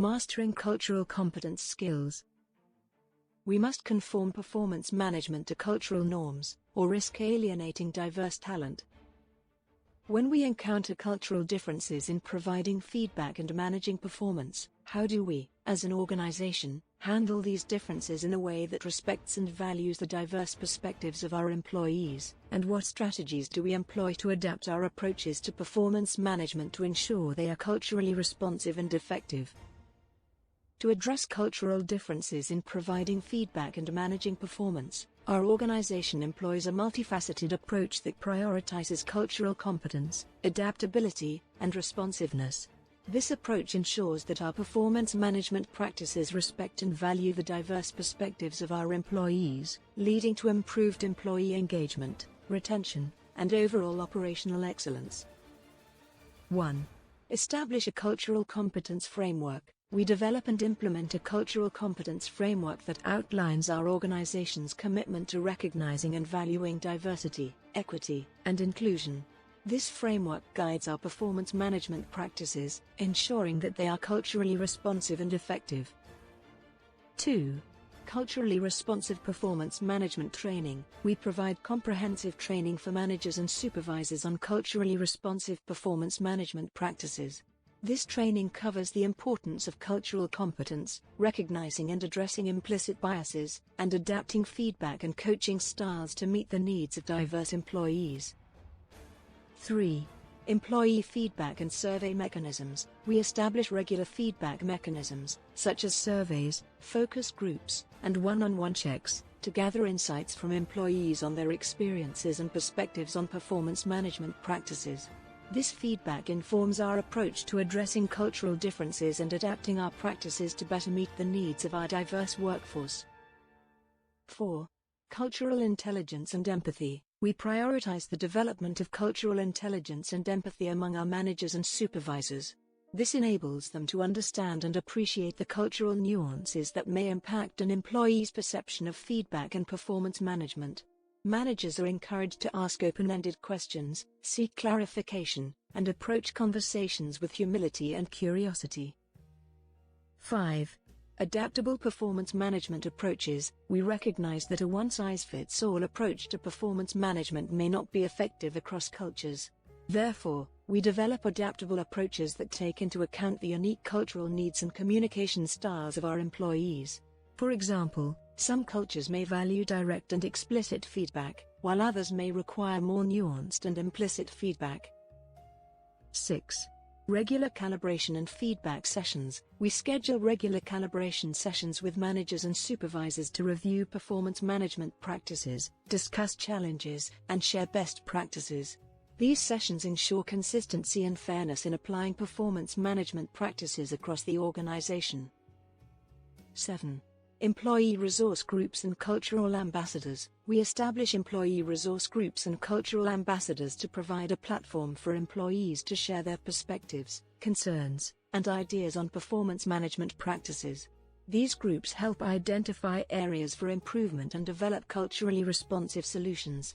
Mastering cultural competence skills. We must conform performance management to cultural norms, or risk alienating diverse talent. When we encounter cultural differences in providing feedback and managing performance, how do we, as an organization, handle these differences in a way that respects and values the diverse perspectives of our employees, and what strategies do we employ to adapt our approaches to performance management to ensure they are culturally responsive and effective? To address cultural differences in providing feedback and managing performance, our organization employs a multifaceted approach that prioritizes cultural competence, adaptability, and responsiveness. This approach ensures that our performance management practices respect and value the diverse perspectives of our employees, leading to improved employee engagement, retention, and overall operational excellence. 1. Establish a cultural competence framework. We develop and implement a cultural competence framework that outlines our organization's commitment to recognizing and valuing diversity, equity, and inclusion. This framework guides our performance management practices, ensuring that they are culturally responsive and effective. 2. Culturally responsive performance management training. We provide comprehensive training for managers and supervisors on culturally responsive performance management practices. This training covers the importance of cultural competence, recognizing and addressing implicit biases, and adapting feedback and coaching styles to meet the needs of diverse employees. 3. Employee feedback and survey mechanisms. We establish regular feedback mechanisms, such as surveys, focus groups, and one-on-one checks, to gather insights from employees on their experiences and perspectives on performance management practices. This feedback informs our approach to addressing cultural differences and adapting our practices to better meet the needs of our diverse workforce. 4. Cultural intelligence and empathy. We prioritize the development of cultural intelligence and empathy among our managers and supervisors. This enables them to understand and appreciate the cultural nuances that may impact an employee's perception of feedback and performance management. Managers are encouraged to ask open-ended questions, seek clarification, and approach conversations with humility and curiosity. 5. Adaptable performance management approaches. We recognize that a one-size-fits-all approach to performance management may not be effective across cultures. Therefore, we develop adaptable approaches that take into account the unique cultural needs and communication styles of our employees. For example, some cultures may value direct and explicit feedback, while others may require more nuanced and implicit feedback. 6. Regular calibration and feedback sessions. We schedule regular calibration sessions with managers and supervisors to review performance management practices, discuss challenges, and share best practices. These sessions ensure consistency and fairness in applying performance management practices across the organization. 7. Employee resource groups and cultural ambassadors. We establish employee resource groups and cultural ambassadors to provide a platform for employees to share their perspectives, concerns, and ideas on performance management practices. These groups help identify areas for improvement and develop culturally responsive solutions.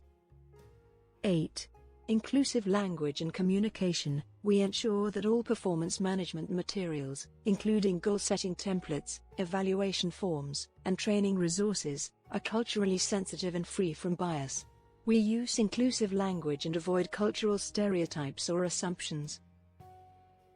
8. Inclusive language and communication. We ensure that all performance management materials, including goal-setting templates, evaluation forms, and training resources, are culturally sensitive and free from bias. We use inclusive language and avoid cultural stereotypes or assumptions.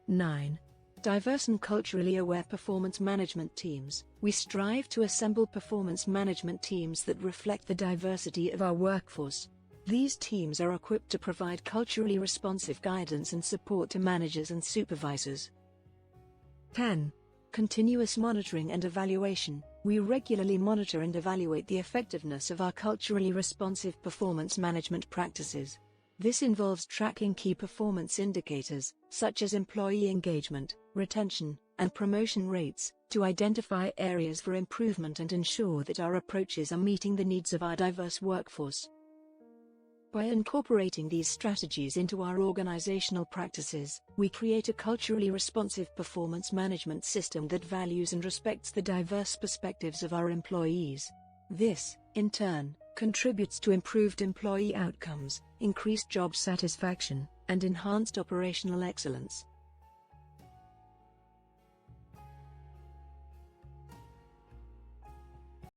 9. Diverse and culturally aware performance management teams. We strive to assemble performance management teams that reflect the diversity of our workforce. These teams are equipped to provide culturally responsive guidance and support to managers and supervisors. 10. Continuous monitoring and evaluation. We regularly monitor and evaluate the effectiveness of our culturally responsive performance management practices. This involves tracking key performance indicators, such as employee engagement, retention, and promotion rates, to identify areas for improvement and ensure that our approaches are meeting the needs of our diverse workforce. By incorporating these strategies into our organizational practices, we create a culturally responsive performance management system that values and respects the diverse perspectives of our employees. This, in turn, contributes to improved employee outcomes, increased job satisfaction, and enhanced operational excellence.